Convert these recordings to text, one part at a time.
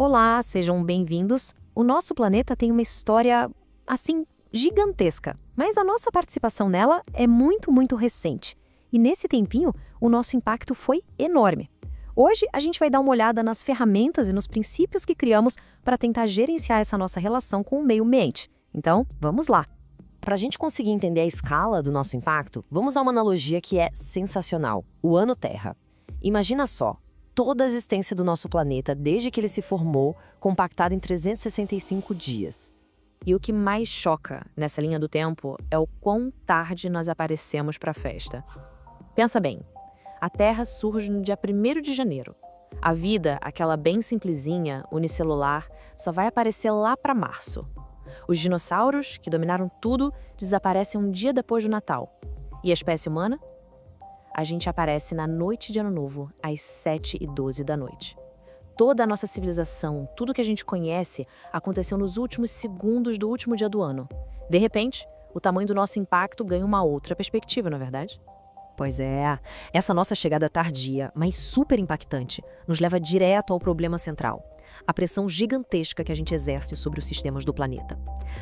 Olá, sejam bem-vindos. O nosso planeta tem uma história, assim, gigantesca, mas a nossa participação nela é muito recente. E nesse tempinho, o nosso impacto foi enorme. Hoje, a gente vai dar uma olhada nas ferramentas e nos princípios que criamos para tentar gerenciar essa nossa relação com o meio ambiente. Então, vamos lá! Para a gente conseguir entender a escala do nosso impacto, vamos a uma analogia que é sensacional: o ano Terra. Imagina só, toda a existência do nosso planeta, desde que ele se formou, compactada em 365 dias. E o que mais choca nessa linha do tempo é o quão tarde nós aparecemos para a festa. Pensa bem, a Terra surge no dia 1º de janeiro. A vida, aquela bem simplesinha, unicelular, só vai aparecer lá para março. Os dinossauros, que dominaram tudo, desaparecem um dia depois do Natal. E a espécie humana? A gente aparece na noite de Ano Novo, às 7h12 da noite. Toda a nossa civilização, tudo que a gente conhece, aconteceu nos últimos segundos do último dia do ano. De repente, o tamanho do nosso impacto ganha uma outra perspectiva, não é verdade? Pois é, essa nossa chegada tardia, mas super impactante, nos leva direto ao problema central: a pressão gigantesca que a gente exerce sobre os sistemas do planeta.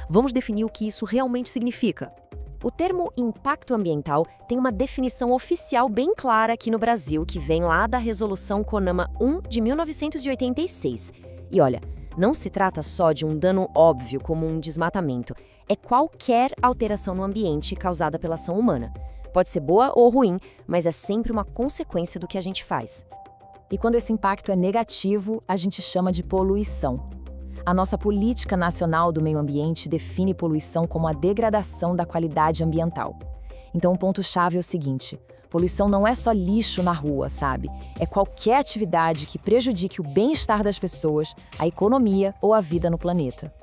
Vamos definir o que isso realmente significa. O termo impacto ambiental tem uma definição oficial bem clara aqui no Brasil, que vem lá da Resolução CONAMA 1 de 1986. E olha, não se trata só de um dano óbvio como um desmatamento, é qualquer alteração no ambiente causada pela ação humana. Pode ser boa ou ruim, mas é sempre uma consequência do que a gente faz. E quando esse impacto é negativo, a gente chama de poluição. A nossa Política Nacional do Meio Ambiente define poluição como a degradação da qualidade ambiental. Então, o ponto-chave é o seguinte: poluição não é só lixo na rua, sabe? É qualquer atividade que prejudique o bem-estar das pessoas, a economia ou a vida no planeta.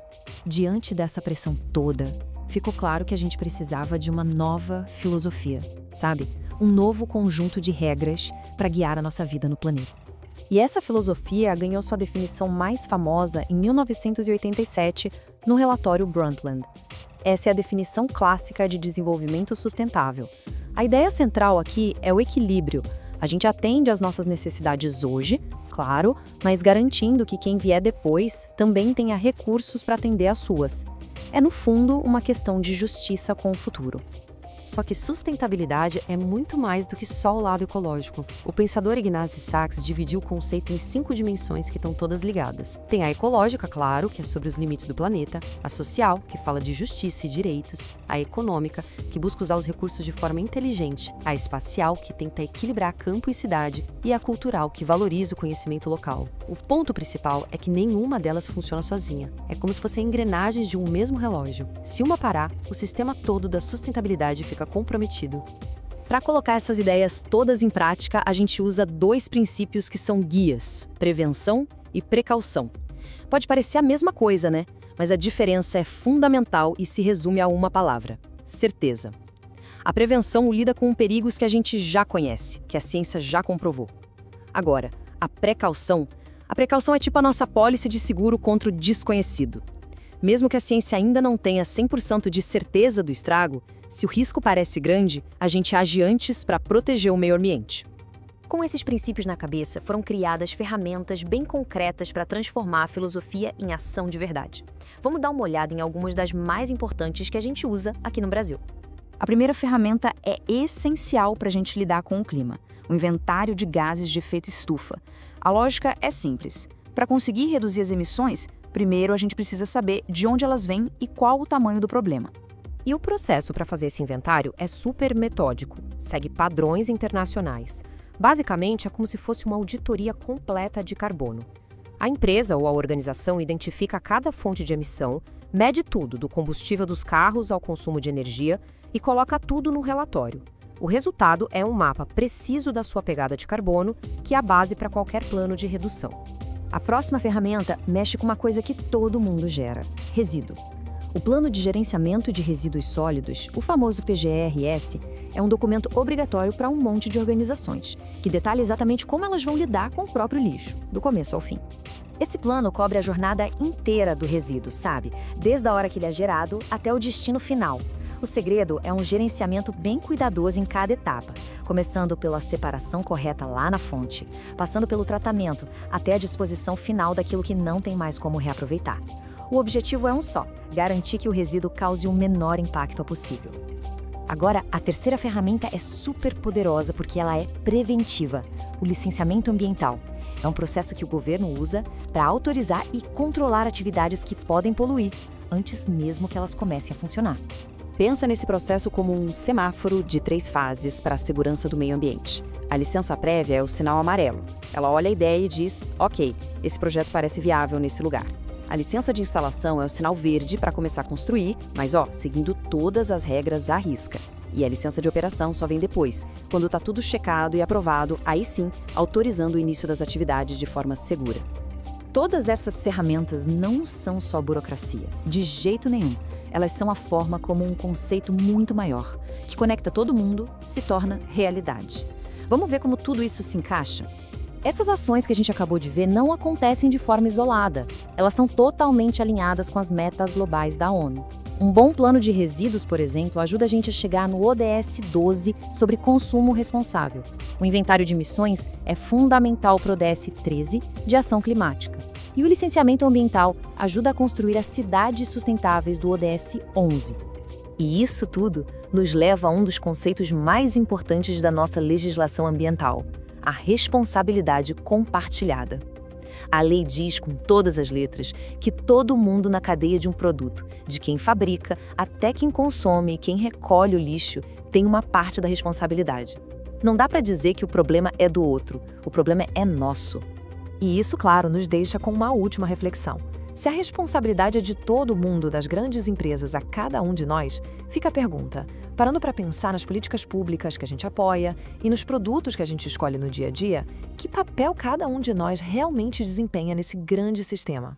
Diante dessa pressão toda, ficou claro que a gente precisava de uma nova filosofia, sabe? Um novo conjunto de regras para guiar a nossa vida no planeta. E essa filosofia ganhou sua definição mais famosa em 1987, no relatório Brundtland. Essa é a definição clássica de desenvolvimento sustentável. A ideia central aqui é o equilíbrio. A gente atende às nossas necessidades hoje, claro, mas garantindo que quem vier depois também tenha recursos para atender às suas. É, no fundo, uma questão de justiça com o futuro. Só que sustentabilidade é muito mais do que só o lado ecológico. O pensador Ignasi Sachs dividiu o conceito em 5 dimensões que estão todas ligadas. Tem a ecológica, claro, que é sobre os limites do planeta; a social, que fala de justiça e direitos; a econômica, que busca usar os recursos de forma inteligente; a espacial, que tenta equilibrar campo e cidade; e a cultural, que valoriza o conhecimento local. O ponto principal é que nenhuma delas funciona sozinha. É como se fossem engrenagens de um mesmo relógio. Se uma parar, o sistema todo da sustentabilidade fica comprometido. Para colocar essas ideias todas em prática, a gente usa 2 princípios que são guias: prevenção e precaução. Pode parecer a mesma coisa, né? Mas a diferença é fundamental e se resume a uma palavra: certeza. A prevenção lida com perigos que a gente já conhece, que a ciência já comprovou. Agora, a precaução é tipo a nossa pólice de seguro contra o desconhecido. Mesmo que a ciência ainda não tenha 100% de certeza do estrago, se o risco parece grande, a gente age antes para proteger o meio ambiente. Com esses princípios na cabeça, foram criadas ferramentas bem concretas para transformar a filosofia em ação de verdade. Vamos dar uma olhada em algumas das mais importantes que a gente usa aqui no Brasil. A primeira ferramenta é essencial para a gente lidar com o clima: o inventário de gases de efeito estufa. A lógica é simples. Para conseguir reduzir as emissões, primeiro a gente precisa saber de onde elas vêm e qual o tamanho do problema. E o processo para fazer esse inventário é super metódico, segue padrões internacionais. Basicamente, é como se fosse uma auditoria completa de carbono. A empresa ou a organização identifica cada fonte de emissão, mede tudo, do combustível dos carros ao consumo de energia, e coloca tudo num relatório. O resultado é um mapa preciso da sua pegada de carbono, que é a base para qualquer plano de redução. A próxima ferramenta mexe com uma coisa que todo mundo gera: resíduo. O Plano de Gerenciamento de Resíduos Sólidos, o famoso PGRS, é um documento obrigatório para um monte de organizações, que detalha exatamente como elas vão lidar com o próprio lixo, do começo ao fim. Esse plano cobre a jornada inteira do resíduo, sabe? Desde a hora que ele é gerado até o destino final. O segredo é um gerenciamento bem cuidadoso em cada etapa, começando pela separação correta lá na fonte, passando pelo tratamento, até a disposição final daquilo que não tem mais como reaproveitar. O objetivo é um só: garantir que o resíduo cause o menor impacto possível. Agora, a terceira ferramenta é super poderosa porque ela é preventiva: o licenciamento ambiental. É um processo que o governo usa para autorizar e controlar atividades que podem poluir, antes mesmo que elas comecem a funcionar. Pensa nesse processo como um semáforo de 3 fases para a segurança do meio ambiente. A licença prévia é o sinal amarelo. Ela olha a ideia e diz: ok, esse projeto parece viável nesse lugar. A licença de instalação é o sinal verde para começar a construir, mas seguindo todas as regras à risca. E a licença de operação só vem depois, quando está tudo checado e aprovado, aí sim, autorizando o início das atividades de forma segura. Todas essas ferramentas não são só burocracia, de jeito nenhum. Elas são a forma como um conceito muito maior, que conecta todo mundo, se torna realidade. Vamos ver como tudo isso se encaixa? Essas ações que a gente acabou de ver não acontecem de forma isolada. Elas estão totalmente alinhadas com as metas globais da ONU. Um bom plano de resíduos, por exemplo, ajuda a gente a chegar no ODS 12 sobre consumo responsável. O inventário de emissões é fundamental para o ODS 13 de ação climática. E o licenciamento ambiental ajuda a construir as cidades sustentáveis do ODS 11. E isso tudo nos leva a um dos conceitos mais importantes da nossa legislação ambiental: a responsabilidade compartilhada. A lei diz com todas as letras que todo mundo na cadeia de um produto, de quem fabrica até quem consome e quem recolhe o lixo, tem uma parte da responsabilidade. Não dá para dizer que o problema é do outro, o problema é nosso. E isso, claro, nos deixa com uma última reflexão. Se a responsabilidade é de todo mundo, das grandes empresas a cada um de nós, fica a pergunta: parando para pensar nas políticas públicas que a gente apoia e nos produtos que a gente escolhe no dia a dia, que papel cada um de nós realmente desempenha nesse grande sistema?